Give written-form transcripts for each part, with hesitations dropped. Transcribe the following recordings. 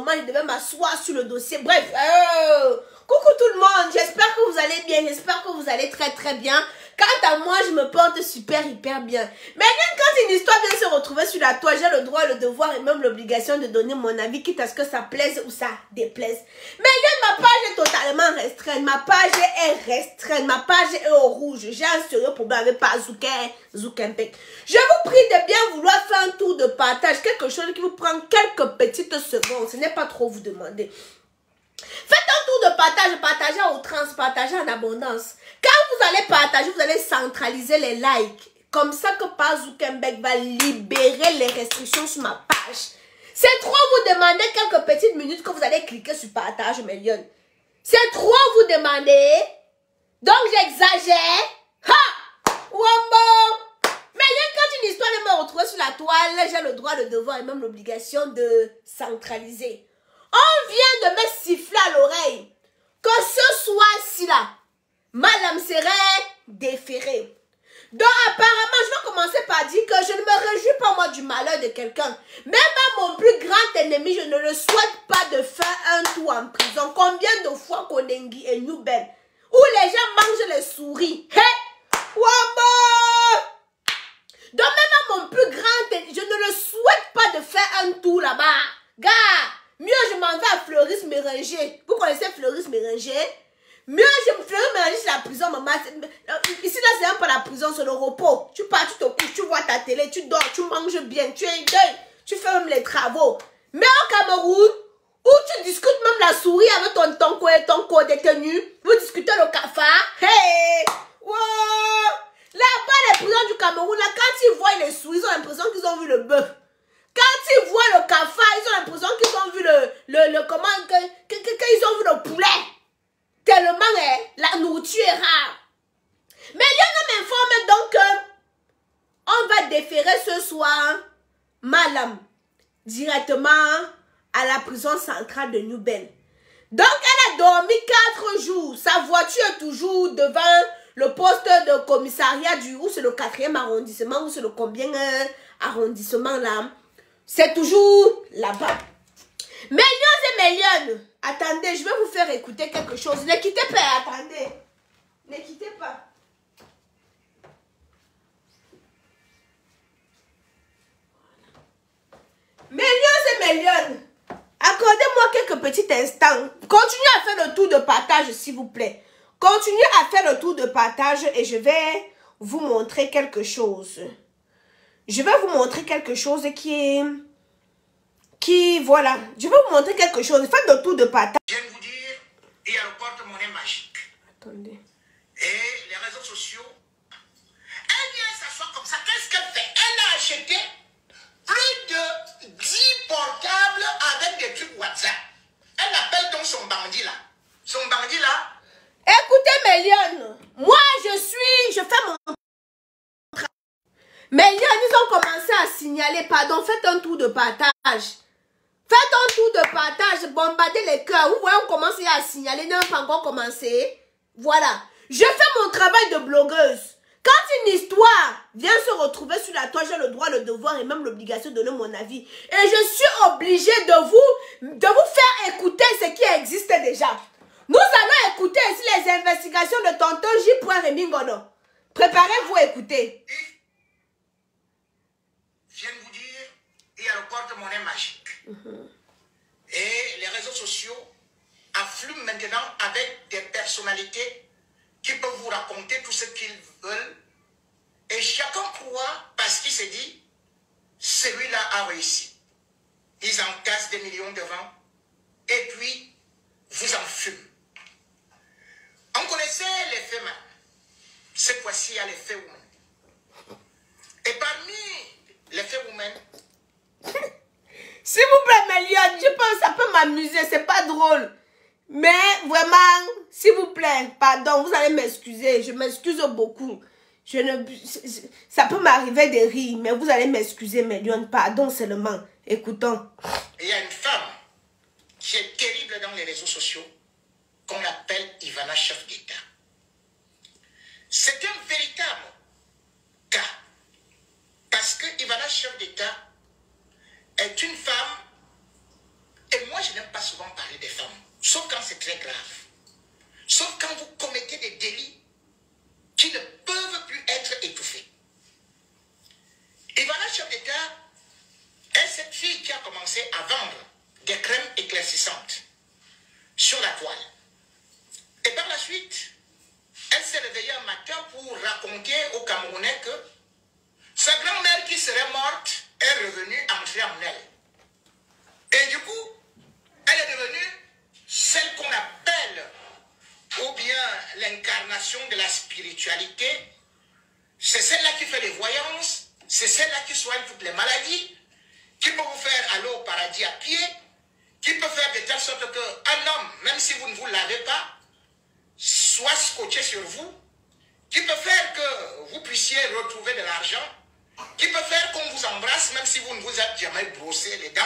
moment, je devais m'asseoir sur le dossier. Bref, coucou tout le monde, j'espère que vous allez bien, j'espère que vous allez très très bien. Quant à moi, je me porte super, hyper bien. Mais même quand une histoire vient se retrouver sur la toile, j'ai le droit, le devoir et même l'obligation de donner mon avis, quitte à ce que ça plaise ou ça déplaise. Mais là, ma page est totalement restreinte. Ma page est restreinte. Ma page est au rouge. J'ai un sérieux problème avec Zuckerberg. Je vous prie de bien vouloir faire un tour de partage. Quelque chose qui vous prend quelques petites secondes. Ce n'est pas trop vous demander. Faites un tour de partage, partagez à outrance, partagez en abondance. Quand vous allez partager, vous allez centraliser les likes. Comme ça que par Zuckerberg va libérer les restrictions sur ma page. C'est trop vous demander quelques petites minutes que vous allez cliquer sur partage, millions. C'est trop vous demander. Donc j'exagère. Ha! Wombo! Mais quand une histoire vient me retrouver sur la toile, j'ai le droit, le devoir et même l'obligation de centraliser. On vient de me siffler à l'oreille que ce soir-ci là, Madame serait déférée. Donc apparemment, je vais commencer par dire que je ne me réjouis pas moi du malheur de quelqu'un. Même à mon plus grand ennemi, je ne le souhaite pas de faire un tour en prison. Combien de fois Konengi et Newbel, où les gens mangent les souris. Hey! Wamba! Donc même à mon plus grand ennemi, je ne le souhaite pas de faire un tour là-bas. Gars! Mieux je m'en vais à Fleuris Méringer. Vous connaissez Fleuris Méringer? Mieux je me Fleuris Méringer, c'est la prison, maman. Ici là, c'est même pas la prison, c'est le repos. Tu pars, tu te couches, tu vois ta télé, tu dors, tu manges bien, tu es deuil, tu fais même les travaux. Mais au Cameroun, où tu discutes même la souris avec ton co-détenu, vous discutez le cafard. Hey! Wow! Là-bas, les prisons du Cameroun, là, quand ils voient les souris, ils ont l'impression qu'ils ont vu le bœuf. Quand ils voient le cafard, ils ont l'impression qu'ils ont vu qu'ils ont vu le poulet. Tellement la nourriture est rare. Mais il y en a m'informe donc que on va déférer ce soir Madame directement à la prison centrale de Newbel. Donc elle a dormi 4 jours. Sa voiture est toujours devant le poste de commissariat où c'est le 4e arrondissement, ou c'est le combien arrondissement là. C'est toujours là-bas. Millions et millions. Attendez, je vais vous faire écouter quelque chose. Ne quittez pas, attendez. Ne quittez pas. Millions et millions. Accordez-moi quelques petits instants. Continuez à faire le tour de partage, s'il vous plaît. Continuez à faire le tour de partage et je vais vous montrer quelque chose. Je vais vous montrer quelque chose voilà. Je vais vous montrer quelque chose. Faites le tour de partage. Je viens de vous dire, il y a le porte-monnaie magique. Attendez. Et les réseaux sociaux. Elle vient s'asseoir comme ça. Qu'est-ce qu'elle fait? Elle a acheté plus de 10 portables avec des trucs WhatsApp. Elle appelle donc son bandit là. Son bandit là. Écoutez, Méliane. Moi, je fais mon... Méliane, ils ont commencé à signaler. Pardon, faites un tour de partage. Faites un tour de partage, bombardez les cœurs. Vous voyez, on commence à signaler, n'a pas encore commencé. Voilà. Je fais mon travail de blogueuse. Quand une histoire vient se retrouver sur la toile, j'ai le droit, le devoir et même l'obligation de donner mon avis. Et je suis obligée de vous faire écouter ce qui existe déjà. Nous allons écouter ici les investigations de tonton J. Remingono. Préparez-vous à écouter. Je viens de vous dire, il y a le porte-monnaie magique. Et les réseaux sociaux affluent maintenant avec des personnalités qui peuvent vous raconter tout ce qu'ils veulent. Et chacun croit parce qu'il se dit, celui-là a réussi. Ils en cassent des millions devant. Et puis, vous en fument. On connaissait les faits mal. Cette fois-ci, il y a les faits women. Et parmi les faits women, s'il vous plaît, Méliane, je pense que ça peut m'amuser, c'est pas drôle. Mais vraiment, s'il vous plaît, pardon, vous allez m'excuser, je m'excuse beaucoup. Ça peut m'arriver de rire, mais vous allez m'excuser, Méliane, pardon seulement. Écoutons. Il y a une femme qui est terrible dans les réseaux sociaux, qu'on appelle Ivana Chef d'État. C'est un véritable cas. Parce que Ivana Chef d'État est une femme, et moi je n'aime sauf quand c'est très grave. Sauf quand vous commettez des délits qui ne peuvent plus être étouffés. Ivana, chef d'État, est cette fille qui a commencé à vendre des crèmes éclaircissantes sur la toile. Et par la suite, elle s'est réveillée un matin pour raconter aux Camerounais que sa grand-mère qui serait morte est revenue entrer en elle. Et du coup, elle est devenue celle qu'on appelle, ou bien l'incarnation de la spiritualité. C'est celle-là qui fait les voyances, c'est celle-là qui soigne toutes les maladies, qui peut vous faire aller au paradis à pied, qui peut faire de telle sorte qu'un homme, même si vous ne vous lavez pas, soit scotché sur vous, qui peut faire que vous puissiez retrouver de l'argent, qui peut faire qu'on vous embrasse, même si vous ne vous êtes jamais brossé les dents.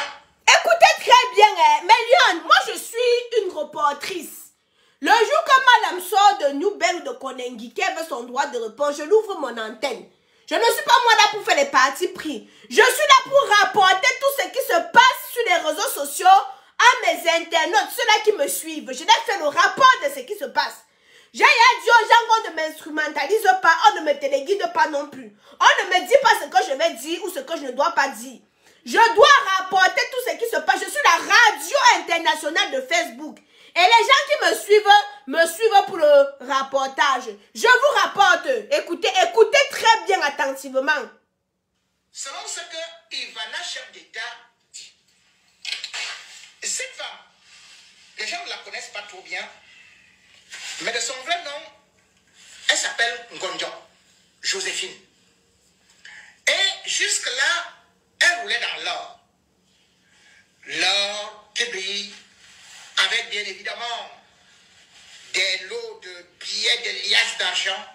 Écoutez très bien, hein. Mais Lyon, moi je suis une reportrice. Le jour que madame sort de New Bell ou de Konengi qui avait son droit de réponse, je l'ouvre mon antenne. Je ne suis pas moi là pour faire les partis pris. Je suis là pour rapporter tout ce qui se passe sur les réseaux sociaux à mes internautes, ceux-là qui me suivent. Je dois faire le rapport de ce qui se passe. J'ai dit aux gens qu'on ne m'instrumentalise pas, on ne me téléguide pas non plus. On ne me dit pas ce que je vais dire ou ce que je ne dois pas dire. Je dois rapporter tout ce qui se passe. Je suis la radio internationale de Facebook. Et les gens qui me suivent pour le rapportage. Je vous rapporte. Écoutez très bien attentivement. Selon ce que Ivana, chef d'État, dit. Cette femme, les gens ne la connaissent pas trop bien, mais de son vrai nom, elle s'appelle Ngonjo, Joséphine. Et jusque-là, elle roulait dans l'or. L'or qui brille, avec bien évidemment des lots de billets, des liasses d'argent,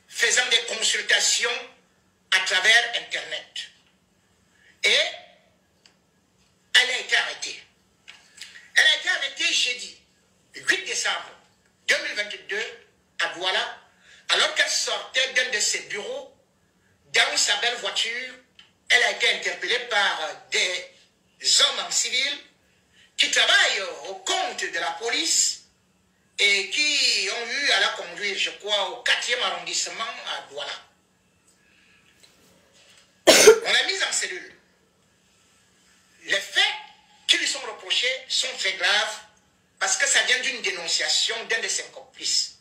faisant des consultations à travers Internet. Et elle a été arrêtée. Elle a été arrêtée jeudi, 8 décembre 2022, à Douala, alors qu'elle sortait d'un de ses bureaux, dans sa belle voiture. Elle a été interpellée par des hommes en civil qui travaillent au compte de la police et qui ont eu à la conduire, je crois, au 4e arrondissement à Douala. On l'a mise en cellule. Les faits qui lui sont reprochés sont très graves parce que ça vient d'une dénonciation d'un de ses complices.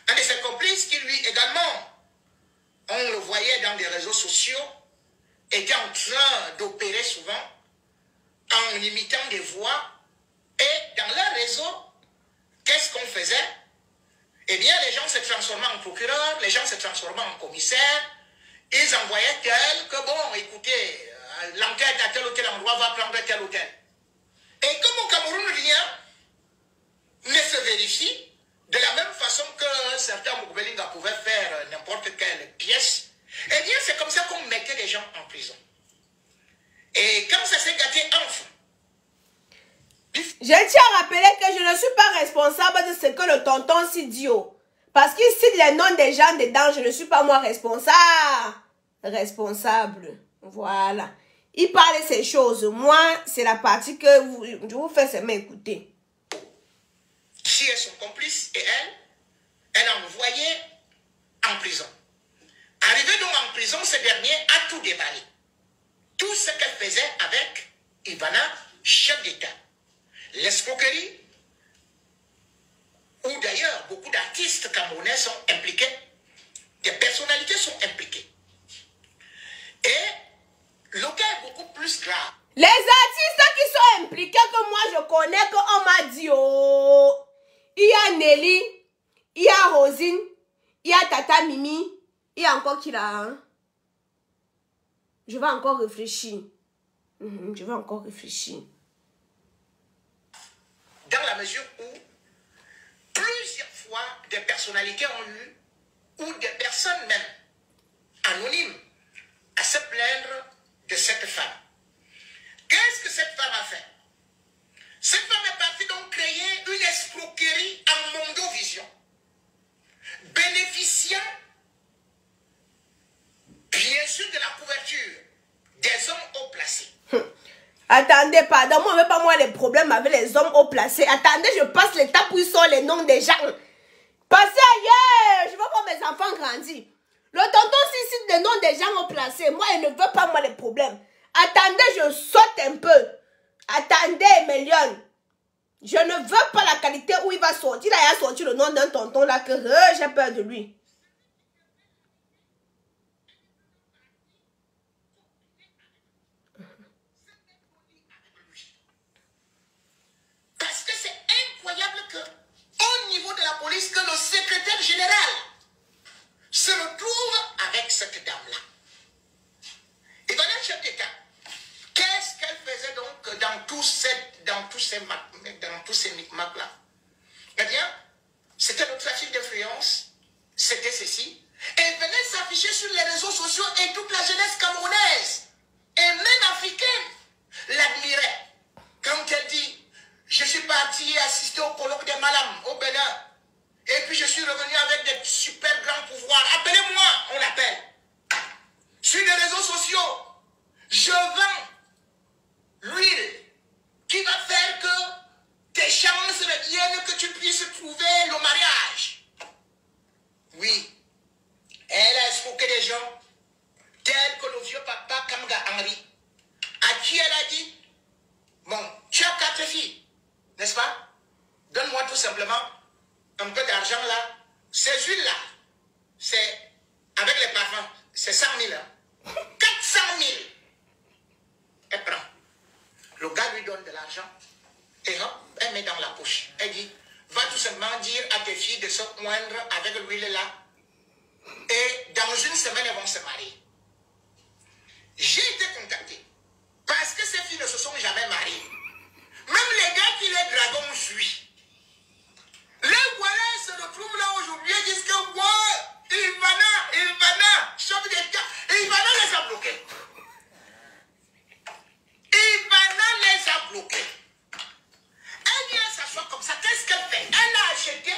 Un de ses complices qui, lui, également, on le voyait dans des réseaux sociaux, était en train d'opérer souvent en imitant des voix. Et dans leur réseau, qu'est-ce qu'on faisait? Eh bien, les gens se transformaient en procureurs, les gens se transformaient en commissaires. Ils envoyaient tel que, bon, écoutez, l'enquête à tel ou tel endroit va prendre tel ou tel. Et comme au Cameroun, rien ne se vérifie, de la même façon que certains Moukbelinga pouvaient faire n'importe quelle pièce, eh bien, c'est comme ça qu'on mettait les gens en prison. Et quand ça s'est gâté enfin, je tiens à rappeler que je ne suis pas responsable de ce que le tonton Sidio. Parce qu'il cite les noms des gens dedans, je ne suis pas moi responsable. Voilà. Il parle de ces choses. Moi, c'est la partie que je vous fais seulement écouter. Qui est son complice et elle a envoyé en prison. Arrivé donc en prison, ce dernier a tout déballé. Tout ce qu'elle faisait avec Ivana, chef d'État. L'escroquerie, où d'ailleurs beaucoup d'artistes camerounais sont impliqués, des personnalités sont impliquées. Et le cas est beaucoup plus grave. Les artistes qui sont impliqués, que moi je connais, qu'on m'a dit, oh, il y a Nelly, il y a Rosine, il y a Tata Mimi, il y a encore qui là, hein? Je vais encore réfléchir. Je vais encore réfléchir. Dans la mesure où plusieurs fois des personnalités ont eu, ou des personnes même anonymes, à se plaindre de cette femme. Qu'est-ce que cette femme a fait? Cette femme est partie donc créer une escroquerie en mondovision, bénéficiant bien sûr de la couverture des hommes haut placés. Attendez, Attendez, pardon, moi, pas moi les problèmes avec les hommes haut placés. Attendez, je passe l'étape où ils sont les noms des gens. Passez ailleurs, je veux voir mes enfants grandir. Le tonton s'il cite des noms des gens haut placés. Moi, il ne veut pas moi les problèmes. Attendez, je saute un peu. Attendez, Mélione. Je ne veux pas la qualité où il va sortir. Là, il a sorti le nom d'un tonton là que j'ai peur de lui. Parce que c'est incroyable que, au niveau de la police, que le secrétaire général se retrouve avec cette dame-là. Et dans un chef d'État, qu'est-ce qu'elle faisait donc dans tous ces micmacs-là? Eh bien, c'était le trafic d'influence, c'était ceci. Elle venait s'afficher sur les réseaux sociaux et toute la jeunesse camerounaise, et même africaine, l'admirait. Quand elle dit, je suis parti assister au colloque des Malam au Bénin, et puis je suis revenu avec des super grands pouvoirs. Appelez-moi, on l'appelle. Sur les réseaux sociaux, je vends l'huile qui va faire que tes chances reviennent, que tu puisses trouver le mariage. Oui, elle a escroqué des gens tels que le vieux papa Kamga Henri, à qui elle a dit, bon, tu as 4 filles, n'est-ce pas? Donne-moi tout simplement un peu d'argent là. Ces huiles-là, c'est avec les parfums, c'est 100 000. Hein? 400 000. Elle prend. Le gars lui donne de l'argent et hop, elle met dans la poche. Elle dit, va tout simplement dire à tes filles de se moindre avec l'huile là. Et dans une semaine, elles vont se marier. J'ai été contacté parce que ces filles ne se sont jamais mariées. Même les gars qui les dragons fuient. Les voilà se retrouvent là aujourd'hui et disent que ouais, Ivana, chef d'État, Ivana les a bloqués. Ivana les a bloqués. Elle vient s'asseoir comme ça. Qu'est-ce qu'elle fait? Elle a acheté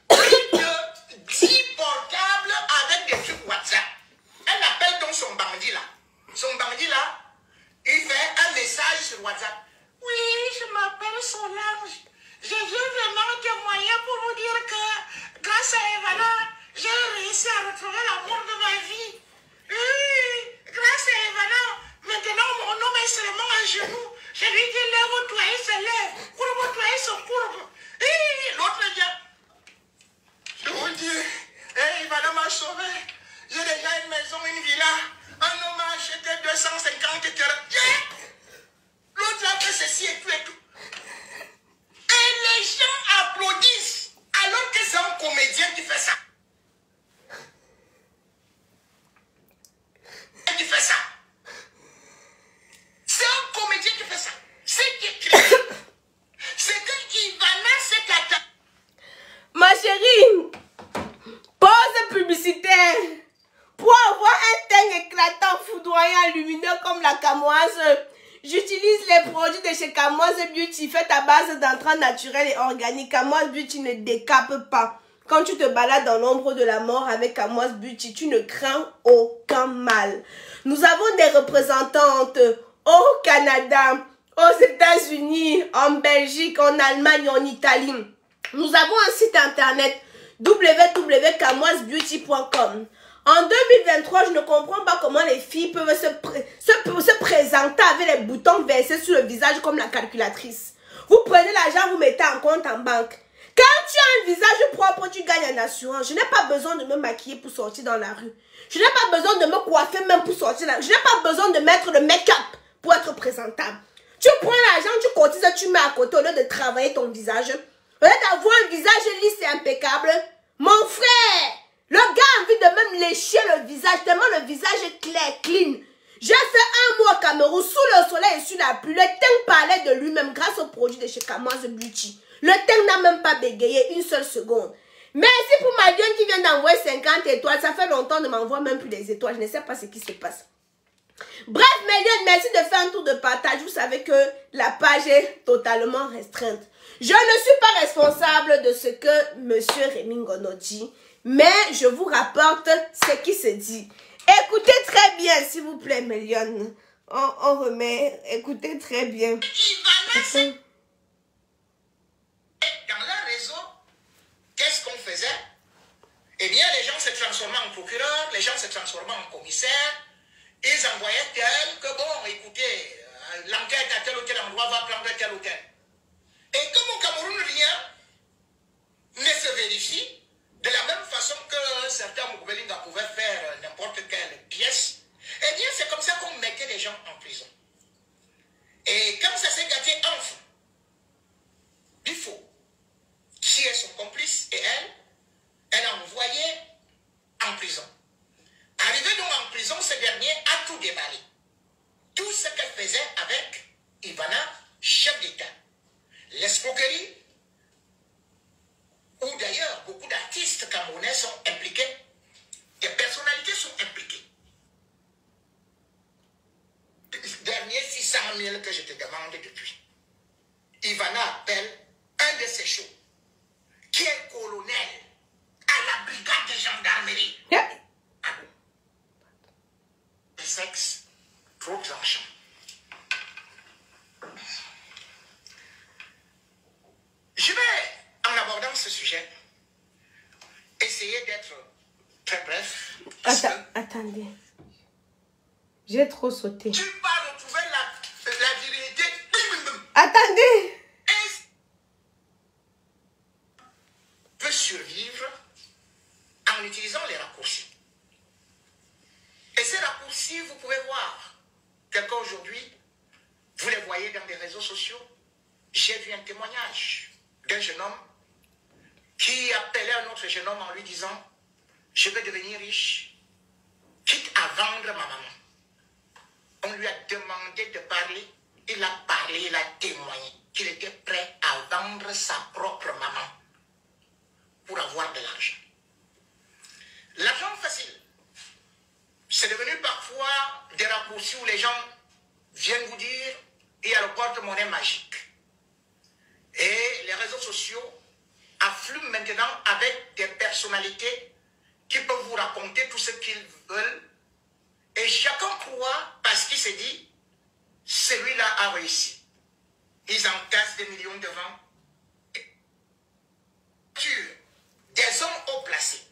plus de 10 portables avec des trucs WhatsApp. Elle appelle donc son bandit là. Son bandit là, il fait un message sur WhatsApp. Oui, je m'appelle Solange. Je viens vraiment témoigner pour vous dire que grâce à Ivana, j'ai réussi à retrouver l'amour de ma vie. Oui, grâce à Ivana, maintenant mon homme est seulement à genoux. Je lui dis lève-toi, il se lève. Courbe-toi, il se courbe. Et l'autre vient. Je vous dis, hey, Ivana m'a sauvé. J'ai déjà une maison, une villa. Un homme m'a acheté 250 terrains. L'autre a fait ceci et tout et tout. Et les gens applaudissent alors que c'est un comédien qui fait ça. Qui fait ça. C'est un comédien qui fait ça. C'est qui écrit. C'est que Ivana s'est attaquée. Ma chérie, pause publicitaire. Pour avoir un teint éclatant, foudroyant, lumineux comme la camoise, j'utilise les produits de chez Camoise Beauty, faits à base d'entrants naturels et organiques. Camoise Beauty ne décape pas. Quand tu te balades dans l'ombre de la mort avec Camoise Beauty, tu ne crains aucun mal. Nous avons des représentantes au Canada, aux États-Unis, en Belgique, en Allemagne, en Italie. Nous avons un site internet www.camoisebeauty.com. En 2023, je ne comprends pas comment les filles peuvent se présenter avec les boutons versés sur le visage comme la calculatrice. Vous prenez l'argent, vous mettez en compte en banque. Quand tu as un visage propre, tu gagnes en assurance. Je n'ai pas besoin de me maquiller pour sortir dans la rue. Je n'ai pas besoin de me coiffer même pour sortir dans la rue. Je n'ai pas besoin de mettre le make-up pour être présentable. Tu prends l'argent, tu cotises, tu mets à côté au lieu de travailler ton visage. Au lieu d'avoir un visage lisse et impeccable. Mon frère, le gars a envie de même lécher le visage, tellement le visage est clair, clean. J'ai fait un mois au Cameroun, sous le soleil et sous la pluie. Le teint parlait de lui-même grâce aux produits de chez Camoise Beauty. Le teint n'a même pas bégayé une seule seconde. Merci pour ma gueule qui vient d'envoyer 50 étoiles. Ça fait longtemps de m'envoyer même plus des étoiles. Je ne sais pas ce qui se passe. Bref, Méliane, merci de faire un tour de partage. Vous savez que la page est totalement restreinte. Je ne suis pas responsable de ce que M. Rémi Ngono dit, mais je vous rapporte ce qui se dit. Écoutez très bien, s'il vous plaît, Méliane. On remet. Écoutez très bien. Ivana, dans leur réseau, qu'est-ce qu'on faisait? Eh bien, les gens se transformaient en procureurs, les gens se transformaient en commissaires. Ils envoyaient tel que, bon, écoutez, l'enquête à tel ou tel endroit va prendre tel ou tel. Et comme au Cameroun, rien ne se vérifie, de la même façon que certains Moukbelinga pouvaient faire n'importe quelle pièce, eh bien, c'est comme ça qu'on mettait les gens en prison. Et quand ça s'est gâté enfin, Bifo, qui est son complice, et elle a envoyé en prison. Arrivé donc en prison, ce dernier a tout déballé. Tout ce qu'elle faisait avec Ivana, chef d'État. L'escroquerie, où d'ailleurs beaucoup d'artistes camerounais sont impliqués, des personnalités sont impliquées. Dernier 600 000 que je te demande depuis. Ivana appelle un de ses shows, qui est colonel à la brigade de gendarmerie. Yeah. Ah bon? Le sexe, trop tranchant. Je vais, en abordant ce sujet, essayer d'être très bref. Attendez. J'ai trop sauté. Tu vas retrouver la virilité. Attendez. Et peut survivre en utilisant les raccourcis. Et ces raccourcis, vous pouvez voir. Quelqu'un aujourd'hui, vous les voyez dans les réseaux sociaux. J'ai vu un témoignage d'un jeune homme qui appelait un autre jeune homme en lui disant « Je vais devenir riche, quitte à vendre ma maman. » On lui a demandé de parler. Il a parlé, il a témoigné qu'il était prêt à vendre sa propre maman pour avoir de l'argent. L'argent facile, c'est devenu parfois des raccourcis où les gens viennent vous dire il y a le porte-monnaie magique. Et les réseaux sociaux affluent maintenant avec des personnalités qui peuvent vous raconter tout ce qu'ils veulent. Et chacun croit parce qu'il se dit, celui-là a réussi. Ils entassent des millions devant. Des hommes haut placés.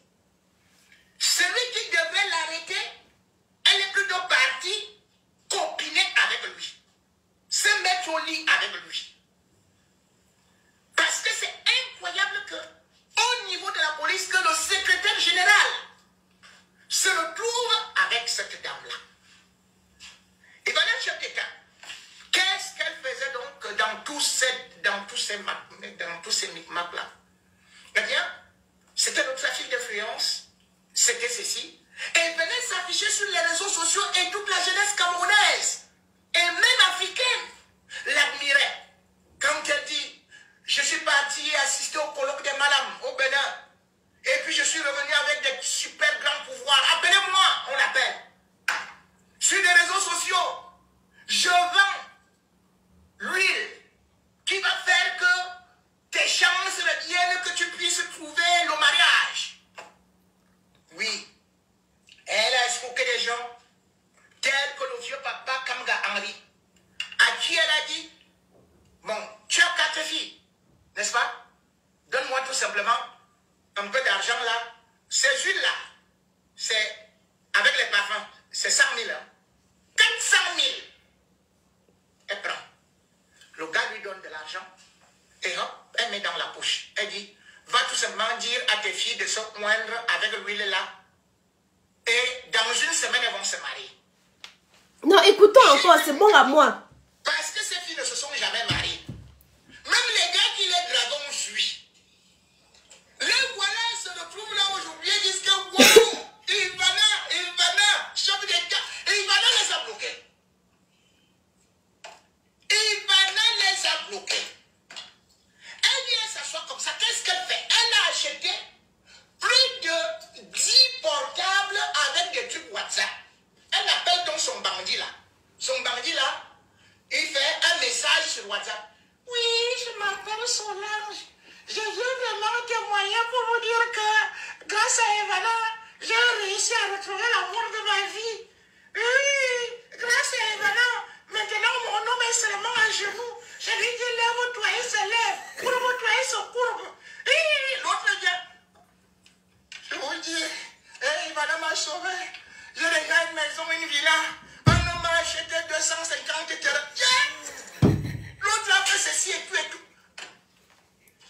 Celui qui devait l'arrêter, elle est plutôt partie copiner avec lui. Se mettre au lit avec lui. Parce que c'est incroyable que, au niveau de la police, que le secrétaire général se retrouve avec cette dame-là. Et voilà le chef d'État. Qu'est-ce qu'elle faisait donc dans tous ces micmacs-là? Eh bien, c'était le trafic d'influence, c'était ceci. Et elle venait s'afficher sur les réseaux sociaux et toute la jeunesse camerounaise, et même africaine, l'admirait. Quand elle dit, je suis parti assister au colloque des Malam au Bénin, et puis je suis revenu avec des super grands pouvoirs. Appelez-moi, on l'appelle. Sur les réseaux sociaux, je vends l'huile qui va faire que tes chances reviennent, que tu puisses trouver le mariage. Oui, elle a escroqué des gens tels que le vieux papa Kamga Henry, à qui elle a dit, bon, tu as 4 filles, n'est-ce pas? Donne-moi tout simplement un peu d'argent là. Ces huiles-là, c'est avec les parfums, c'est 100 000. Hein? 400 000. Elle prend. Le gars lui donne de l'argent et hop, elle met dans la poche. Elle dit, va tout simplement dire à tes filles de se oindre avec l'huile là. Et dans une semaine, elles vont se marier. Non, écoutons encore, c'est bon à moi. Parce que ces filles ne se sont jamais mariées. Même les gars qui les draguent fuient. Les voilà, ils se retrouvent là aujourd'hui et disent que wow, Ivana, chef d'État, Ivana les a bloqués. Ivana les a bloqués. Elle vient s'asseoir comme ça. Qu'est-ce qu'elle fait? Elle a acheté plus de 10 portables avec des trucs WhatsApp. Elle appelle donc son bandit là. Son bandit là, il fait un message sur WhatsApp. Oui, je m'appelle Solange. Je viens vraiment témoigner pour vous dire que grâce à Ivana, j'ai réussi à retrouver l'amour de ma vie. Oui, grâce à Ivana, maintenant mon homme est seulement à genoux. Je lui dis, lève-toi, il se lève. Courbe-toi, il se courbe. Et l'autre vient. Je vous dis, Ivana m'a sauvé. J'ai déjà une maison, une villa. Un homme m'a acheté 250 terrains. L'autre a fait ceci et tout et tout.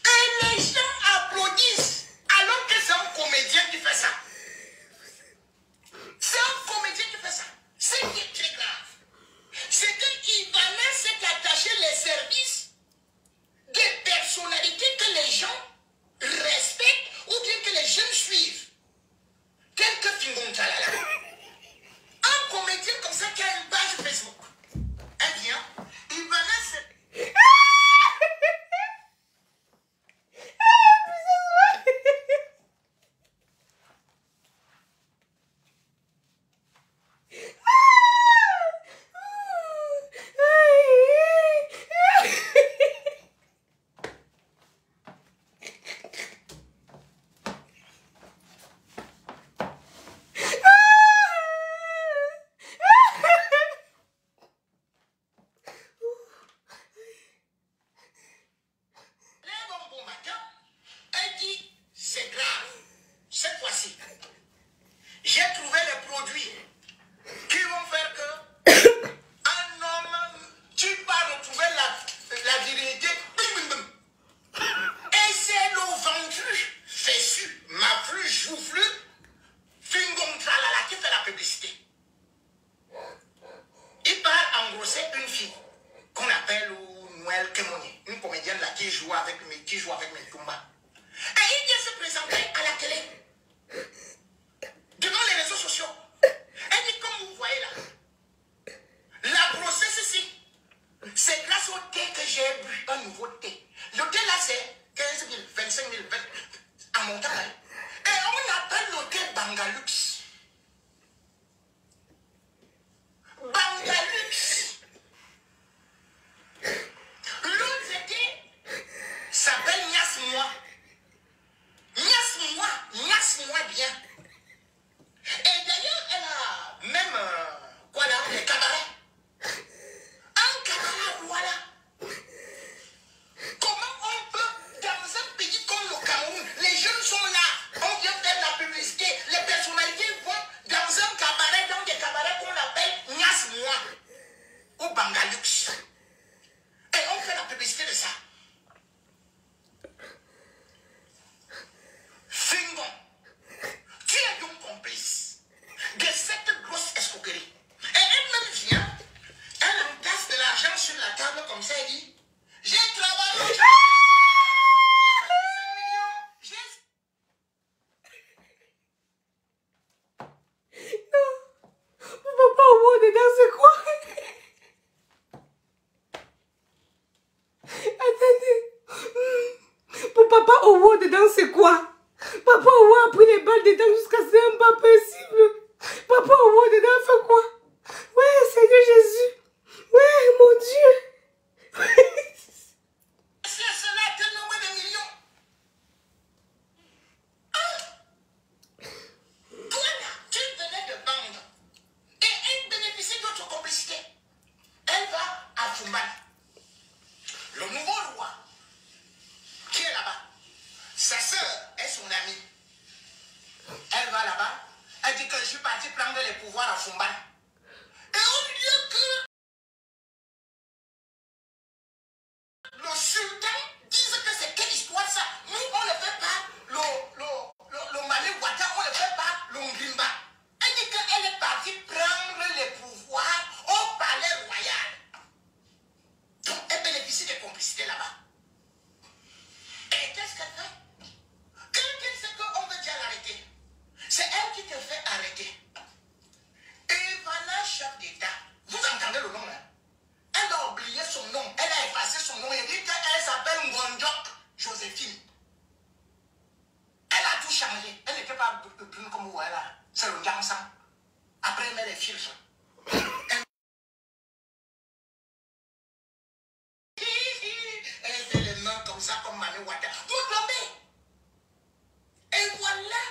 Et les gens applaudissent alors que c'est un comédien qui fait ça. C'est un comédien qui fait ça. C'est qui est très grave. C'est que Ivana s'est attaché les services des personnalités que les gens respectent ou bien que les jeunes suivent. Tel que Fingon Tchalala. Un comédien comme ça qui a une page Facebook. Eh bien, Ivana s'est... J'ai trouvé les produits qui vont faire que un homme, tu vas retrouver la virilité. Et c'est le ventre fessu, maflu, joufflu, fingon tralala qui fait la publicité. Il part engrosser une fille qu'on appelle Noël Kemoni, une comédienne là qui joue avec Metumba. Et il vient se présenter à la télé. Devant les réseaux sociaux. Elle dit, comme vous voyez là, la grossesse ici, c'est grâce au thé que j'ai bu, un nouveau thé. Le thé là, c'est 15 000, 25 000, à mon temps. Et on appelle le thé Bangalux. Bangalux. L'autre thé s'appelle Nias-moi. Nias-moi, Nias-moi bien. Et d'ailleurs, elle a même, quoi là, les cabarets. Un cabaret, voilà. Comment on peut, dans un pays comme le Cameroun, les jeunes sont là, on vient faire la publicité, les personnalités vont dans un cabaret, dans des cabarets qu'on appelle Nias-moi ou Bangalux. Et on fait la publicité de ça. Fingon. Tu es donc complice de cette grosse escroquerie. Et elle-même vient, elle entasse de l'argent sur la table comme ça, elle dit, j'ai travaillé, j'ai Papa au monde dedans, c'est quoi? Attendez. Pour papa au monde dedans, c'est quoi? Papa au monde a pris les balles dedans jusqu'à ce c'est pas possible. Papa au monde dedans fait quoi? Ouais, Seigneur Jésus. Ouais, mon Dieu. c'est cela, tel nombre de millions. Toi là, tu venais de vendre. Et elle bénéficie de notre complicité. Elle va à Fumban. Le nouveau roi, qui est là-bas, sa sœur est son amie. Elle va là-bas, elle dit que je suis parti prendre les pouvoirs à Fumban. Et au lieu que le sultan dise que c'est quelle histoire ça, nous on ne fait pas le Mali Wata, on ne fait pas le Ngrimba. Elle dit qu'elle est partie prendre les pouvoirs au palais royal. Donc elle bénéficie des complicités là-bas. Et qu'est-ce qu'elle fait? Quand elle sait qu'on veut déjà l'arrêter, c'est elle qui te fait arrêter. Ivana, chef d'État, vous entendez le nom là? Elle a oublié son nom, elle a effacé son nom et dit qu'elle s'appelle Ngonjok Joséphine. Elle a tout changé. Elle n'était pas brune comme vous voyez là. C'est le Gansan. Après, elle met les fils. Elle fait les mains comme ça, comme Manu Wata. Vous tombez. Et voilà,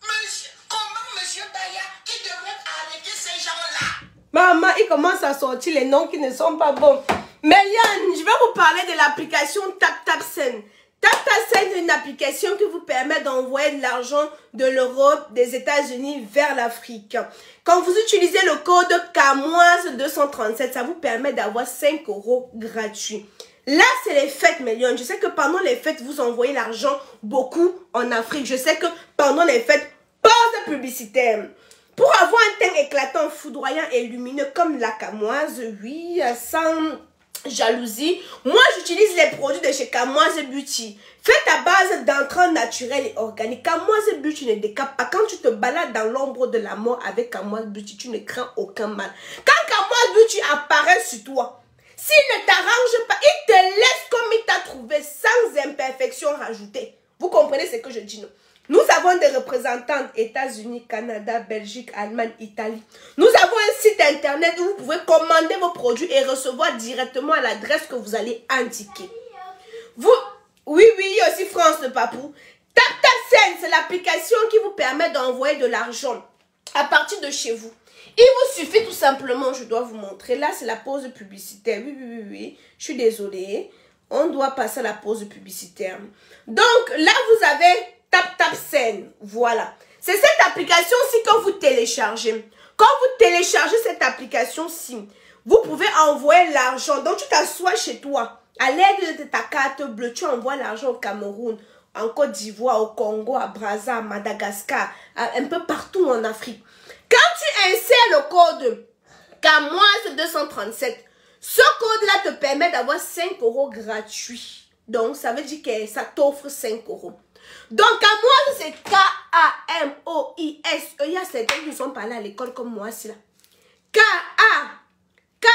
monsieur, comment monsieur Baya qui devrait arrêter ces gens-là? Maman, commencent à sortir les noms qui ne sont pas bons. Mais Yann, je vais vous parler de l'application TapTapSend. TapTapSend est une application qui vous permet d'envoyer de l'argent de l'Europe, des États-Unis vers l'Afrique. Quand vous utilisez le code KAMOISE237, ça vous permet d'avoir 5 € gratuits. Là, c'est les fêtes, mes lions. Je sais que pendant les fêtes, vous envoyez l'argent beaucoup en Afrique. Je sais que pendant les fêtes, pause publicitaire. Pour avoir un teint éclatant, foudroyant et lumineux comme la Camoise, oui, sans jalousie, moi j'utilise les produits de chez Camoise Beauty. Fait à base d'entrants naturels et organiques. Camoise Beauty ne décape pas. Quand tu te balades dans l'ombre de la mort avec Camoise Beauty, tu ne crains aucun mal. Quand Camoise Beauty apparaît sur toi, s'il ne t'arrange pas, il te laisse comme il t'a trouvé, sans imperfection rajoutée. Vous comprenez ce que je dis, non? Nous avons des représentants États-Unis, Canada, Belgique, Allemagne, Italie. Nous avons un site internet où vous pouvez commander vos produits et recevoir directement à l'adresse que vous allez indiquer. Oui, il y a aussi France de Papou. TapTapSend, c'est l'application qui vous permet d'envoyer de l'argent à partir de chez vous. Il vous suffit tout simplement, je dois vous montrer. Là, c'est la pause publicitaire. Oui. Je suis désolée. On doit passer à la pause publicitaire. Donc, là, vous avez TapTapSend. Voilà. C'est cette application-ci que vous téléchargez. Quand vous téléchargez cette application-ci, vous pouvez envoyer l'argent. Donc, tu t'assois chez toi. À l'aide de ta carte bleue, tu envoies l'argent au Cameroun, en Côte d'Ivoire, au Congo, à Brazza, à Madagascar, un peu partout en Afrique. Quand tu insères le code KAMOISE237, ce code-là te permet d'avoir 5 € gratuits. Donc, ça veut dire que ça t'offre 5 €. Donc, KAMOISE, c'est K-A-M-O-I-S-E. Il y a certains qui ne sont pas là à l'école comme moi, c'est là. K-A-M-O-I-S-E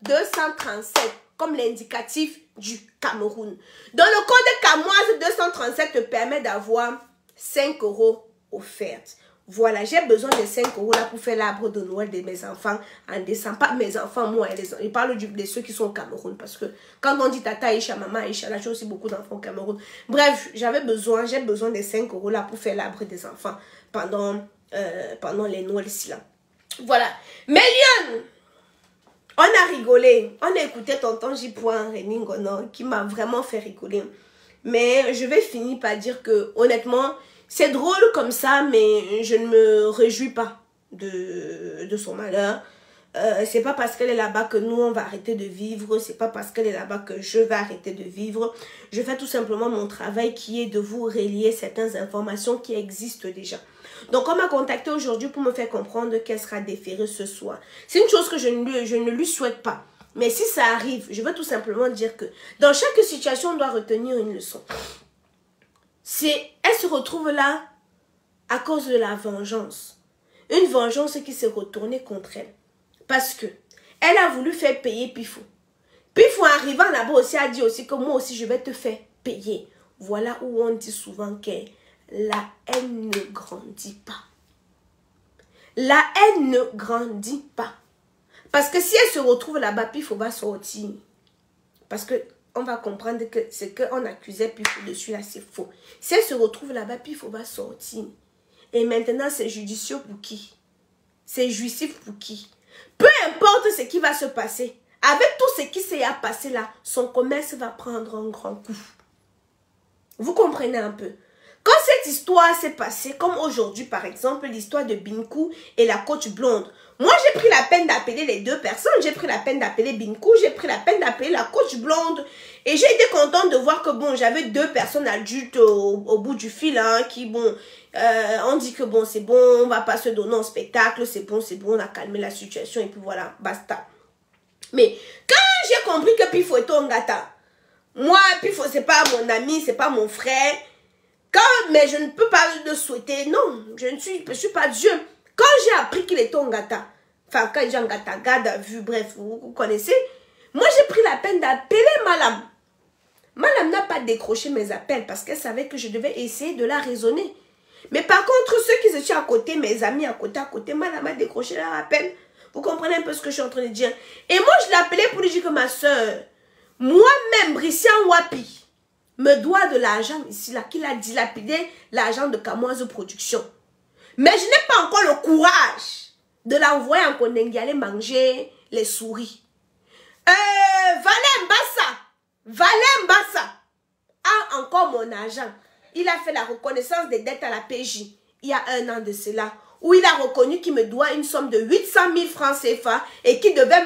237, comme l'indicatif du Cameroun. Donc, le code KAMOISE 237 te permet d'avoir 5 € offertes. Voilà, j'ai besoin de 5 € là pour faire l'arbre de Noël de mes enfants en décembre. Pas mes enfants, moi, je parle de ceux qui sont au Cameroun. Parce que quand on dit tata Aïcha, maman Aïcha, là j'ai aussi beaucoup d'enfants au Cameroun. Bref, j'ai besoin de 5 € là pour faire l'arbre des enfants pendant les Noëls ici là. Voilà. Mais Lyon, on a rigolé. On a écouté tonton J. Rémi Ngono qui m'a vraiment fait rigoler. Mais je vais finir par dire que honnêtement, c'est drôle comme ça, mais je ne me réjouis pas de son malheur. C'est pas parce qu'elle est là-bas que nous, on va arrêter de vivre. C'est pas parce qu'elle est là-bas que je vais arrêter de vivre. Je fais tout simplement mon travail qui est de vous relier certaines informations qui existent déjà. Donc, on m'a contacté aujourd'hui pour me faire comprendre qu'elle sera déférée ce soir. C'est une chose que je ne lui souhaite pas. Mais si ça arrive, je veux tout simplement dire que dans chaque situation, on doit retenir une leçon. Elle se retrouve là à cause de la vengeance. Une vengeance qui s'est retournée contre elle. Parce que elle a voulu faire payer Pifou. Pifou, arrivant là-bas aussi, a dit aussi que moi aussi, je vais te faire payer. Voilà où on dit souvent que la haine ne grandit pas. La haine ne grandit pas. Parce que si elle se retrouve là-bas, Pifou va sortir. Parce que on va comprendre que ce qu'on accusait Pifou dessus là, c'est faux. Si elle se retrouve là-bas, Pifou va sortir. Et maintenant, c'est judicieux pour qui? C'est jouissif pour qui? Peu importe ce qui va se passer, avec tout ce qui s'est passé là, son commerce va prendre un grand coup. Vous comprenez un peu? Quand cette histoire s'est passée, comme aujourd'hui par exemple, l'histoire de Binkou et la coach blonde, moi j'ai pris la peine d'appeler les deux personnes, j'ai pris la peine d'appeler Binkou, j'ai pris la peine d'appeler la coach blonde. Et j'ai été contente de voir que bon, j'avais deux personnes adultes au bout du fil, hein, qui bon, on dit que bon, c'est bon, on va pas se donner en spectacle, c'est bon, on a calmé la situation et puis voilà, basta. Mais quand j'ai compris que Pifou est un gâteau, moi, Pifou c'est pas mon ami, c'est pas mon frère, mais je ne peux pas le souhaiter, non, je ne suis pas Dieu. Quand j'ai appris qu'il était un gâteau, enfin quand j'ai un gâteau, garde à vue, bref, vous connaissez, moi j'ai pris la peine d'appeler Malam. Malam n'a pas décroché mes appels parce qu'elle savait que je devais essayer de la raisonner. Mais par contre, ceux qui étaient à côté, mes amis à côté, Malam a décroché leur appel. Vous comprenez un peu ce que je suis en train de dire? Et moi, je l'appelais pour lui dire que ma soeur, moi-même, Brissian Wapi, me doit de l'argent ici, là, qu'il a dilapidé l'argent de Camoise Production. Mais je n'ai pas encore le courage de l'envoyer en Kondengi aller manger les souris. Valem Bassa a encore mon argent. Il a fait la reconnaissance des dettes à la PJ il y a 1 an de cela, où il a reconnu qu'il me doit une somme de 800 000 francs CFA et qu'il devait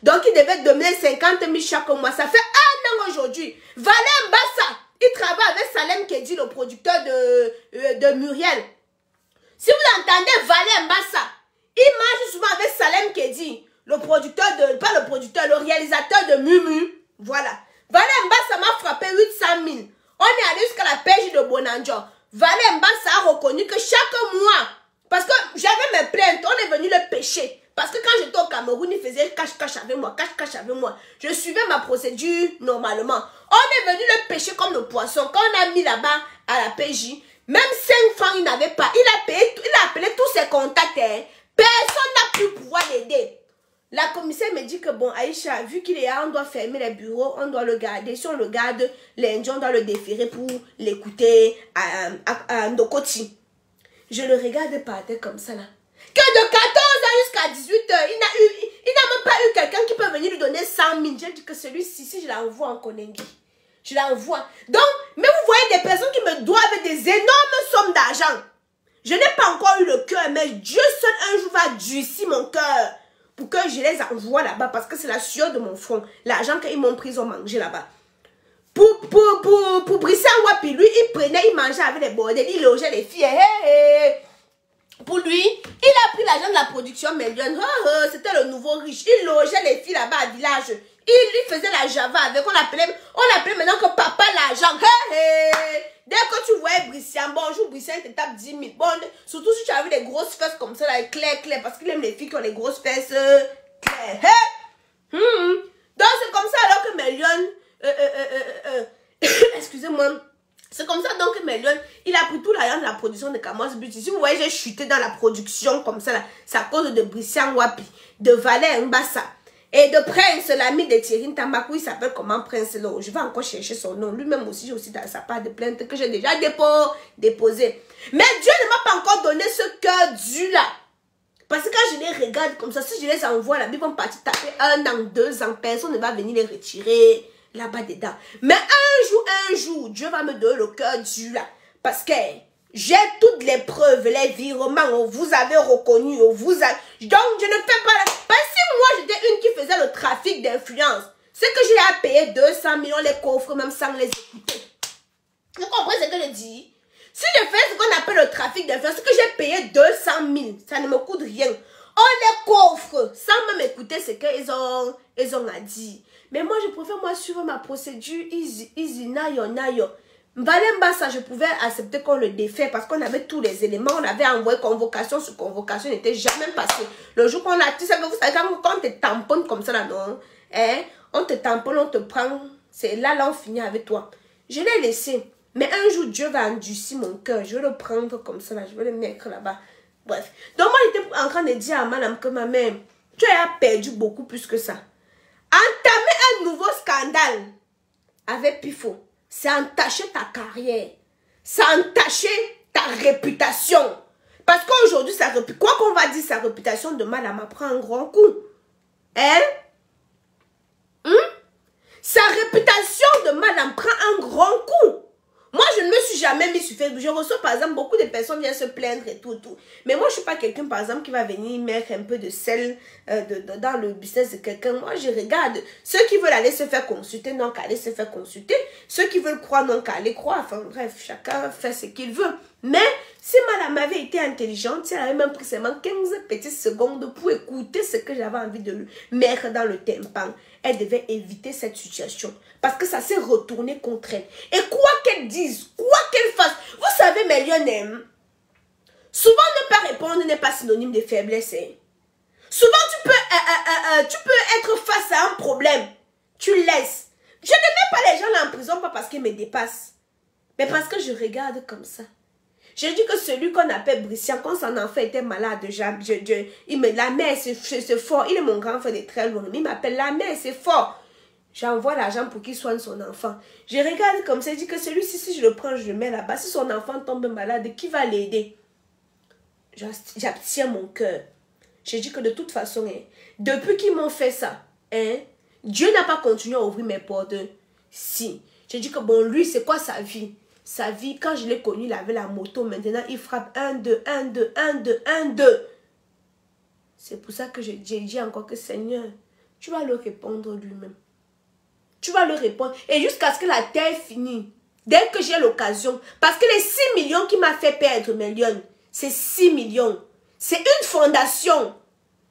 donc il devait donner 50 000 chaque mois. Ça fait 1 an aujourd'hui. Valem Bassa, il travaille avec Salem Kedi, le producteur de Muriel. Si vous entendez Valem Bassa, il marche souvent avec Salem Kedi, le producteur pas le producteur, le réalisateur de Mumu. Voilà. Valem Bassa m'a frappé 800 000. On est allé jusqu'à la PJ de Bonanjo. Valem Bassa a reconnu que chaque mois, parce que j'avais mes plaintes, on est venu le pêcher. Parce que quand j'étais au Cameroun, il faisait cache-cache avec moi, cache-cache avec moi. Je suivais ma procédure normalement. On est venu le pêcher comme le poisson. Quand on a mis là-bas à la PJ, même 5 francs, il n'avait pas. Il a appelé tous ses contacts. Hein. Personne n'a pu pouvoir l'aider. La commissaire me dit que bon, Aïcha, vu qu'il est là, on doit fermer les bureaux, on doit le garder. Si on le garde, lundi, on doit le déférer pour l'écouter à Ndokoti. Je le regarde par terre comme ça là. Que de 14 ans jusqu'à 18 heures, il n'a même pas eu quelqu'un qui peut venir lui donner 100 000. J'ai dit que celui-ci, si je l'envoie en Kondengi, je l'envoie. Donc, mais vous voyez des personnes qui me doivent des énormes sommes d'argent. Je n'ai pas encore eu le cœur, mais Dieu seul un jour va durcir mon cœur pour que je les envoie là-bas parce que c'est la sueur de mon front. L'argent qu'ils m'ont pris, ils ont mangé là-bas. Pour Brice Wapi, lui, il prenait, il mangeait avec les bordels, il logeait les filles. Pour lui, il a pris l'argent de la production Million. C'était le nouveau riche. Il logeait les filles là-bas à village. Il lui faisait la java avec. On appelait maintenant que papa l'argent. Dès que tu voyais Brissian, bonjour Brissian, il te tape 10 000. Bon, surtout si tu avais des grosses fesses comme ça, là, clair, parce qu'il aime les filles qui ont les grosses fesses claires. Donc c'est comme ça alors que Million, excusez-moi. C'est comme ça donc que Million, il a pris tout l'argent de la production de Kamos Beauty. Si vous voyez, j'ai chuté dans la production comme ça, là, c'est à cause de Brissian Wapi, de Valère Mbassa et de Prince, l'ami de Thierry Tambakou. Il s'appelle comment Prince là. Je vais encore chercher son nom. Lui-même aussi, j'ai aussi dans sa part de plainte que j'ai déjà déposé. Mais Dieu ne m'a pas encore donné ce cœur dur là. Parce que quand je les regarde comme ça, si je les envoie là, ils vont partir taper 1 an, 2 ans, personne ne va venir les retirer là-bas dedans. Mais un jour, Dieu va me donner le cœur dur là. Parce que j'ai toutes les preuves, les virements, vous avez reconnu, donc je ne fais pas... Parce que si moi j'étais une qui faisait le trafic d'influence, c'est que j'ai à payer 200 millions les coffres même sans les écouter. Vous comprenez ce que je dis? Si je fais ce qu'on appelle le trafic d'influence, c'est que j'ai payé 200 000, ça ne me coûte rien. On les coffre sans même écouter ce qu'ils ont à dire. Mais moi, je préfère moi suivre ma procédure easy nayo. Valem Bassa, je pouvais accepter qu'on le défait parce qu'on avait tous les éléments. On avait envoyé convocation sur convocation, n'était jamais passé. Le jour qu'on a, tu sais, vous savez, quand on te tamponne comme ça là, non? Hein? On te tamponne, on te prend. C'est là, on finit avec toi. Je l'ai laissé. Mais un jour, Dieu va endurcir mon cœur. Je vais le prendre comme ça là, je vais le mettre là-bas. Bref. Donc moi, j'étais en train de dire à madame que ma mère, tu as perdu beaucoup plus que ça. Entamer un nouveau scandale avec Pifo, c'est entacher ta carrière. C'est entacher ta réputation. Parce qu'aujourd'hui, quoi qu'on va dire, sa réputation, demain, elle m'apprend un grand coup. Hein? Sa réputation, demain, elle me prend un grand coup. Moi, je ne me suis jamais mis sur Facebook. Je reçois, par exemple, beaucoup de personnes viennent se plaindre et tout. Mais moi, je ne suis pas quelqu'un, par exemple, qui va venir mettre un peu de sel dans le business de quelqu'un. Moi, je regarde. Ceux qui veulent aller se faire consulter, n'ont qu'à aller se faire consulter. Ceux qui veulent croire, n'ont qu'à aller croire. Enfin, bref, chacun fait ce qu'il veut. Mais si madame avait été intelligente, si elle avait même pris seulement 15 petites secondes pour écouter ce que j'avais envie de lui mettre dans le tympan, elle devait éviter cette situation. Parce que ça s'est retourné contre elle. Et quoi qu'elle dise, quoi qu'elle fasse, vous savez, mes Lionel, souvent ne pas répondre n'est pas synonyme de faiblesse. Hein. Souvent, tu peux être face à un problème. Tu laisses. Je ne mets pas les gens là en prison, pas parce qu'ils me dépassent. Mais parce que je regarde comme ça. Je dis que celui qu'on appelle Brissian, quand son enfant était malade, la mère, c'est fort. Il est mon grand frère de très loin. Il m'appelle la mère, c'est fort. J'envoie l'argent pour qu'il soigne son enfant. Je regarde comme ça, je dis que celui-ci, si je le prends, je le mets là-bas. Si son enfant tombe malade, qui va l'aider? J'abstiens mon cœur. J'ai dit que de toute façon, hein, depuis qu'ils m'ont fait ça, hein, Dieu n'a pas continué à ouvrir mes portes. Si. J'ai dit que bon, lui, c'est quoi sa vie? Sa vie, quand je l'ai connu, il avait la moto. Maintenant, il frappe 1, 2, 1, 2, 1, 2, 1, 2. C'est pour ça que j'ai dit encore que Seigneur, tu vas le répondre lui-même. Tu vas le répondre. Et jusqu'à ce que la terre finisse. Dès que j'ai l'occasion. Parce que les 6 millions qui m'a fait perdre mes lions, c'est 6 millions. C'est une fondation.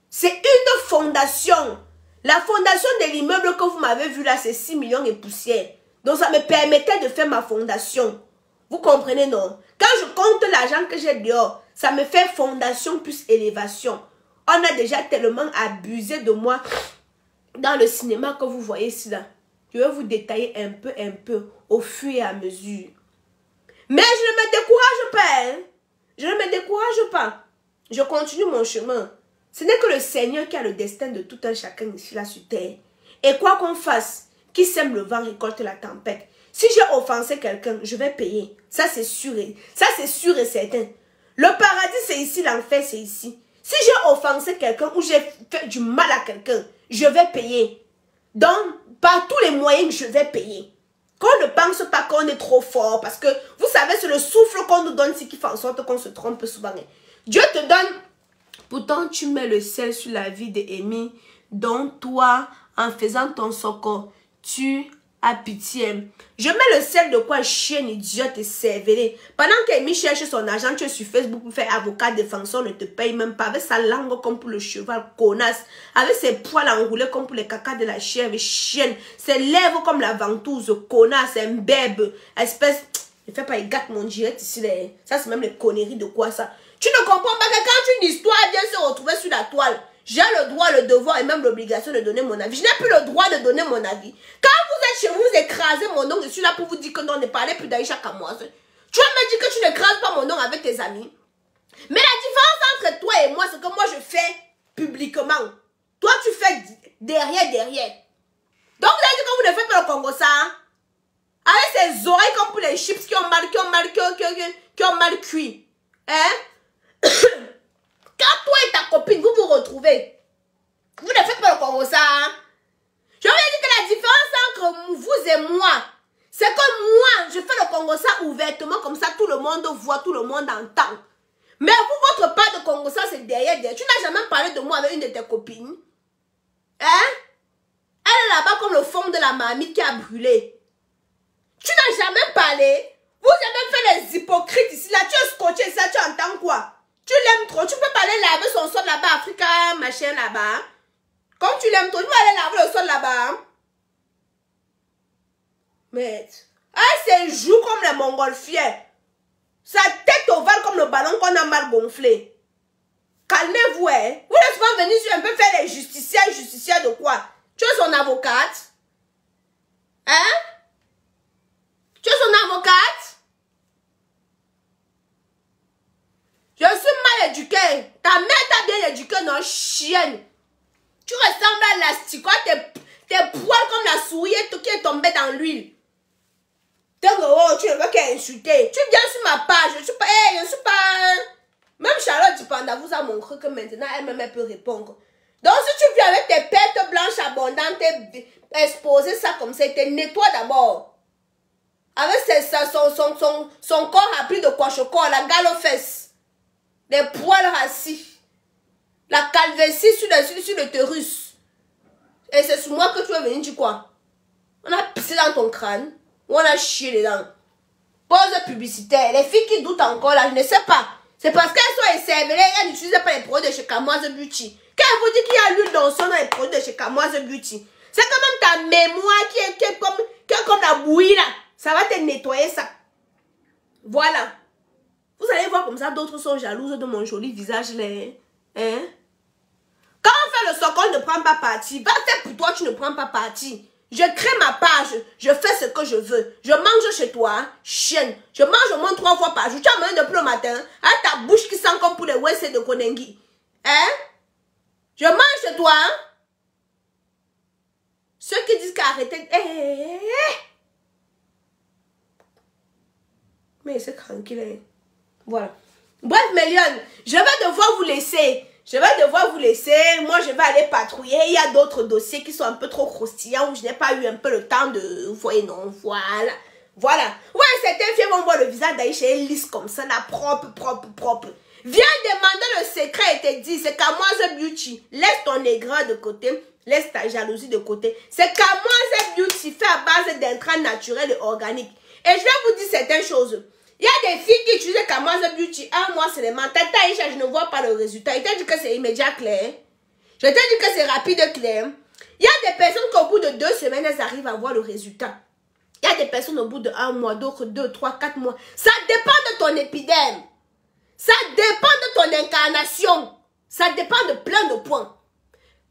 C'est une fondation. La fondation de l'immeuble que vous m'avez vu là, c'est 6 millions et poussière. Donc ça me permettait de faire ma fondation. Vous comprenez, non? Quand je compte l'argent que j'ai dehors, ça me fait fondation plus élévation. On a déjà tellement abusé de moi dans le cinéma que vous voyez ici là. Je vais vous détailler un peu, au fur et à mesure. Mais je ne me décourage pas. Hein? Je ne me décourage pas. Je continue mon chemin. Ce n'est que le Seigneur qui a le destin de tout un chacun ici là sur terre. Et quoi qu'on fasse, qui sème le vent récolte la tempête. Si j'ai offensé quelqu'un, je vais payer. Ça c'est sûr et certain. Le paradis c'est ici, l'enfer c'est ici. Si j'ai offensé quelqu'un ou j'ai fait du mal à quelqu'un, je vais payer. Donc, par tous les moyens, je vais payer. Qu'on ne pense pas qu'on est trop fort. Parce que, vous savez, c'est le souffle qu'on nous donne, ce qui fait en sorte qu'on se trompe souvent. Dieu te donne. Pourtant, tu mets le sel sur la vie d'Amy. Donc, toi, en faisant ton soco, tu as pitié. Je mets le sel de quoi, chienne, idiote et cervelée. Pendant qu'Amy cherche son argent, tu es sur Facebook pour faire avocat, défenseur, ne te paye même pas. Avec sa langue comme pour le cheval, connasse. Avec ses poils enroulés comme pour les cacas de la chèvre, chienne. Ses lèvres comme la ventouse, connasse, imbèbe. Espèce. Ne fais pas, il gâte mon direct ici. Là. Ça, c'est même les conneries de quoi ça. Tu ne comprends pas que quand une histoire vient se retrouver sur la toile, j'ai le droit, le devoir et même l'obligation de donner mon avis. Je n'ai plus le droit de donner mon avis. Quand vous êtes chez vous, vous écrasez mon nom. Je suis là pour vous dire que non, ne parlez plus d'Aïcha Kamoise. Tu vas me dire que tu n'écrases pas mon nom avec tes amis. Mais la différence entre toi et moi, c'est que moi, je fais publiquement. Toi, tu fais derrière. Donc, vous avez dit que vous ne faites pas le Congo ça. Hein? Avec ses oreilles comme pour les chips qui ont mal cuit. Hein? Quand toi et ta copine, vous vous retrouvez, vous ne faites pas le Congo ça. Hein? Je vous ai dit que la différence entre vous et moi, c'est que moi, je fais le Congo ça ouvertement, comme ça tout le monde voit, tout le monde entend. Mais vous, votre part de Congo ça, c'est derrière. Tu n'as jamais parlé de moi avec une de tes copines. Hein? Elle est là-bas comme le fond de la marmite qui a brûlé. Tu n'as jamais parlé. Vous avez même fait les hypocrites ici, là. Tu es scotché, ça, tu entends quoi? Tu l'aimes trop. Tu peux pas aller laver son sol là-bas, Africa, machin là-bas. Comme tu l'aimes trop, tu peux aller laver le sol là-bas. Mais, elle se joue comme les montgolfières. Sa tête ovale comme le ballon qu'on a mal gonflé. Calmez-vous, hein. Vous n'êtes pas venu sur un peu faire les justicières de quoi? Tu es son avocate? Hein? Tu es son avocate? Je suis mal éduquée. Ta mère t'a bien éduquée, non, chienne. Tu ressembles à l'asticot, tes poils comme la souris qui est tombée dans l'huile. Oh, tu ne veux qu'insulter. Tu viens sur ma page. Je suis pas... Même Charlotte Dupanda vous a montré que maintenant, elle-même peut répondre. Donc, si tu viens avec tes pertes blanches abondantes, exposer ça comme ça, nettoie d'abord. Avec son corps rempli de quoi la gale aux fesses. Des poils rassis. La calvitie sur l'utérus. Et c'est sur moi que tu es venu dire quoi? On a pissé dans ton crâne. Ou on a chié dedans. Pause publicitaire. Les filles qui doutent encore là, je ne sais pas. C'est parce qu'elles sont écervelées, elles n'utilisent pas les produits de chez Kamoise Beauty. Quand elle vous dit qu'il y a l'huile dans son dans les produits de chez Kamoise Beauty, c'est quand même ta mémoire qui est comme la bouillie là. Ça va te nettoyer ça. Voilà. Vous allez voir comme ça, d'autres sont jalouses de mon joli visage là. Hein? Quand on fait le socon, ne prends pas parti. Va faire pour toi, tu ne prends pas parti. Je crée ma page, je fais ce que je veux. Je mange chez toi, hein, chienne. Je mange au moins 3 fois par jour. Tu as mangé depuis le matin, hein, ta bouche qui sent comme pour les WC de Konengi. Hein? Je mange chez toi, hein? Ceux qui disent qu'arrêtez... Mais c'est tranquille. Hein. Voilà. Bref, mes lions, je vais devoir vous laisser. Je vais devoir vous laisser. Moi, je vais aller patrouiller. Il y a d'autres dossiers qui sont un peu trop croustillants où je n'ai pas eu un peu le temps de... Vous voyez, non, voilà. Voilà. Ouais, certains filles vont voir le visage d'Aïcha est lisse comme ça, là, propre, propre, propre. Viens demander le secret et te dis, c'est Kamoise Beauty. Laisse ton aigreur de côté. Laisse ta jalousie de côté. C'est Kamoise Beauty fait à base d'intrants naturels et organiques. Et je vais vous dire certaines choses. Il y a des filles qui utilisent Kamoise Beauty. Un mois seulement. Tata Aïcha, je ne vois pas le résultat. Je t'ai dit que c'est immédiat, clair. Je t'ai dit que c'est rapide, clair. Il y a des personnes qu'au bout de 2 semaines, elles arrivent à voir le résultat. Il y a des personnes au bout de 1 mois, d'autres 2, 3, 4 mois. Ça dépend de ton épiderme. Ça dépend de ton incarnation. Ça dépend de plein de points.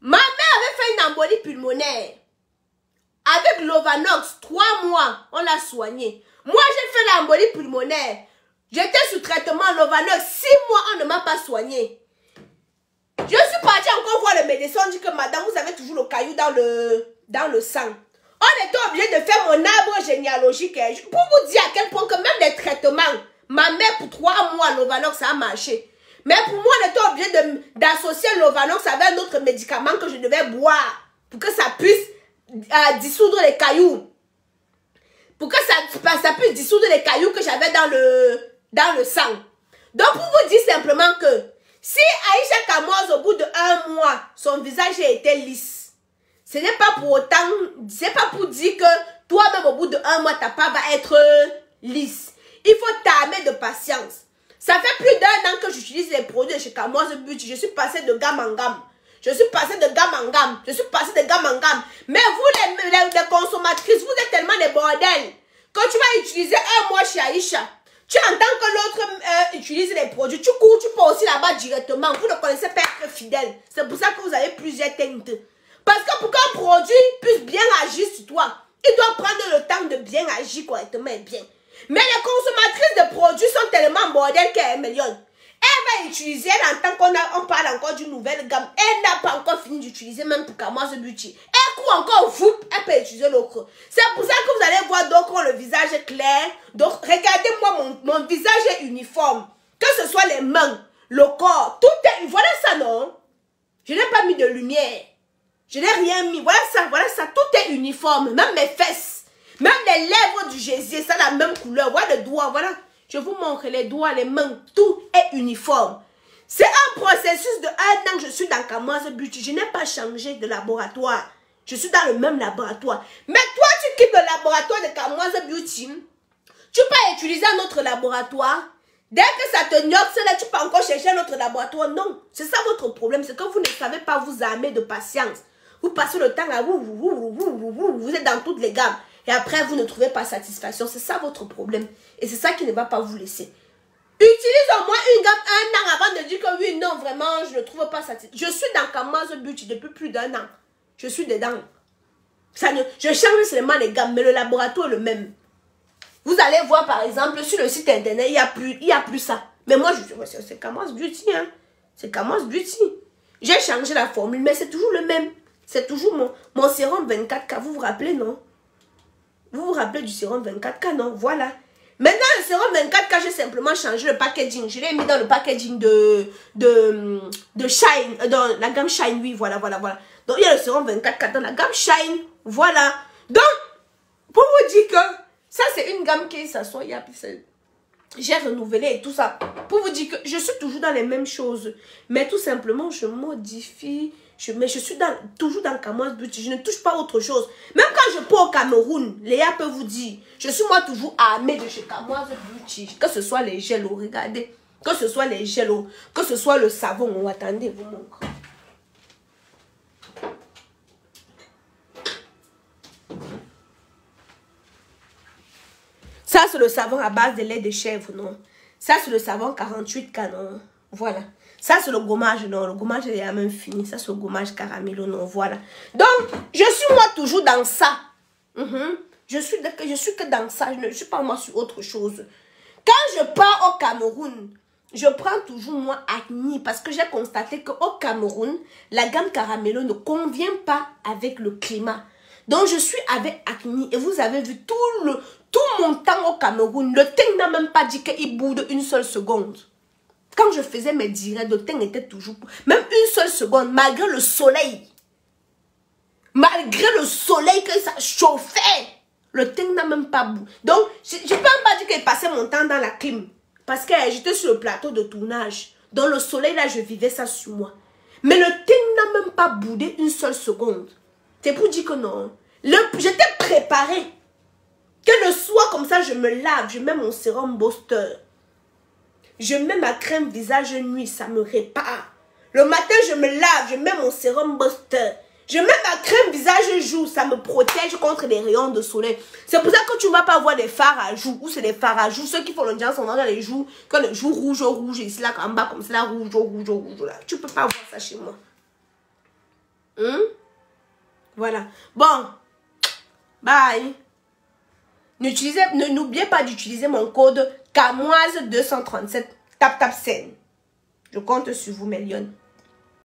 Ma mère avait fait une embolie pulmonaire. Avec l'Ovanox, 3 mois, on l'a soigné. Moi, j'ai fait l'embolie pulmonaire. J'étais sous traitement l'Ovanox. 6 mois, on ne m'a pas soigné. Je suis partie encore voir le médecin. On dit que madame, vous avez toujours le caillou dans le sang. On était obligé de faire mon arbre généalogique. Pour vous dire à quel point que même les traitements, ma mère pour 3 mois, l'Ovanox, ça a marché. Mais pour moi, on était obligé d'associer l'Ovanox avec un autre médicament que je devais boire. Pour que ça puisse dissoudre les cailloux. Pour que ça puisse dissoudre les cailloux que j'avais dans le sang. Donc, pour vous dire simplement que si Aïcha Kamoise, au bout de 1 mois, son visage a été lisse, ce n'est pas pour autant, c'est pas pour dire que toi-même, au bout de 1 mois, ta part va être lisse. Il faut t'armer de patience. Ça fait plus d'1 an que j'utilise les produits de chez Kamoise Beauty. Je suis passée de gamme en gamme. Je suis passée de gamme en gamme. Je suis passée de gamme en gamme. Mais vous, les consommatrices, vous êtes tellement des bordels. Quand tu vas utiliser 1 mois chez Aïcha, tu entends que l'autre utilise les produits. Tu cours, tu pars aussi là-bas directement. Vous ne connaissez pas être fidèle. C'est pour ça que vous avez plusieurs teintes. Parce que pour qu'un produit puisse bien agir sur toi, il doit prendre le temps de bien agir correctement et bien. Mais les consommatrices de produits sont tellement bordel qu'elles millionnent. Elle va utiliser, elle entend qu'on parle encore d'une nouvelle gamme. Elle n'a pas encore fini d'utiliser, même pour Kamoise Beauty. Elle court encore, elle peut utiliser l'ocre. C'est pour ça que vous allez voir d'autres ont le visage clair. Donc, regardez-moi, mon visage est uniforme. Que ce soit les mains, le corps, tout est... Voilà ça, non? Je n'ai pas mis de lumière. Je n'ai rien mis. Voilà ça, tout est uniforme. Même mes fesses, même les lèvres du gésier, ça a la même couleur. Voilà le doigt, voilà. Je vous montre les doigts, les mains, tout est uniforme. C'est un processus de 1 an que je suis dans Kamoise Beauty. Je n'ai pas changé de laboratoire. Je suis dans le même laboratoire. Mais toi, tu quittes le laboratoire de Kamoise Beauty. Tu peux utiliser un autre laboratoire. Dès que ça te gnoxe, là, tu peux encore chercher un autre laboratoire. Non, c'est ça votre problème. C'est que vous ne savez pas vous armer de patience. Vous passez le temps à vous êtes dans toutes les gammes. Et après, vous ne trouvez pas satisfaction. C'est ça votre problème. Et c'est ça qui ne va pas vous laisser. Utilise au moins une gamme 1 an avant de dire que oui, non, vraiment, je ne trouve pas satisfaction. Je suis dans Kamoise Beauty depuis plus d'1 an. Je suis dedans. Je change seulement les gammes, mais le laboratoire est le même. Vous allez voir, par exemple, sur le site internet, il n'y a plus ça. Mais moi, c'est Kamoise Beauty. Hein. C'est Kamoise Beauty. J'ai changé la formule, mais c'est toujours le même. C'est toujours mon sérum 24K. Vous vous rappelez, non? Vous vous rappelez du sérum 24K, non? Voilà. Maintenant, le sérum 24K, j'ai simplement changé le packaging. Je l'ai mis dans le packaging de Shine, dans la gamme Shine, oui, voilà. Donc, il y a le sérum 24K dans la gamme Shine, voilà. Donc, pour vous dire que ça, c'est une gamme qui s'assoit, j'ai renouvelé et tout ça. Pour vous dire que je suis toujours dans les mêmes choses. Mais tout simplement, je modifie. Mais je suis toujours dans Kamoise Beauty. Je ne touche pas autre chose. Même quand je pars au Cameroun, Léa peut vous dire, je suis moi toujours armée de chez Kamoise Beauty. Que ce soit les gels, regardez. Que ce soit les gels, que ce soit le savon. Attendez, vous montre. Ça, c'est le savon à base de lait de chèvre, non? Ça, c'est le savon 48K, non? Voilà. Ça, c'est le gommage, non? Le gommage, il est même fini. Ça, c'est le gommage caramello, non? Voilà. Donc, je suis moi toujours dans ça. Je suis que dans ça. Je ne suis pas moi sur autre chose. Quand je pars au Cameroun, je prends toujours moi Acne parce que j'ai constaté qu'au Cameroun, la gamme caramello ne convient pas avec le climat. Donc, je suis avec Acne et vous avez vu tout mon temps au Cameroun. Le teint n'a même pas dit qu'il boude une seule seconde. quand je faisais mes directs, le teint était toujours... Même une seule seconde, malgré le soleil. Malgré le soleil que ça chauffait. Le teint n'a même pas bougé. Donc, je ne peux même pas dire que je passais mon temps dans la clim. Parce que j'étais sur le plateau de tournage. Dans le soleil, là, je vivais ça sur moi. Mais le teint n'a même pas boudé une seule seconde. C'est pour dire que non. J'étais préparée. Que le soir, comme ça, je me lave. Je mets mon sérum booster. Je mets ma crème visage nuit. Ça me répare. Le matin, je me lave. Je mets mon sérum booster. Je mets ma crème visage jour. Ça me protège contre les rayons de soleil. C'est pour ça que tu ne vas pas voir des fards à joues. Ou c'est des fards à joues. Ceux qui font le diable sont dans les joues. Quand les joues rouge, ici, là, en bas, comme ça, là, rouge, là. Tu ne peux pas voir ça chez moi. Voilà. Bon. Bye. N'oubliez pas d'utiliser mon code Camoise237. Tap scène. Je compte sur vous, mes lionnes.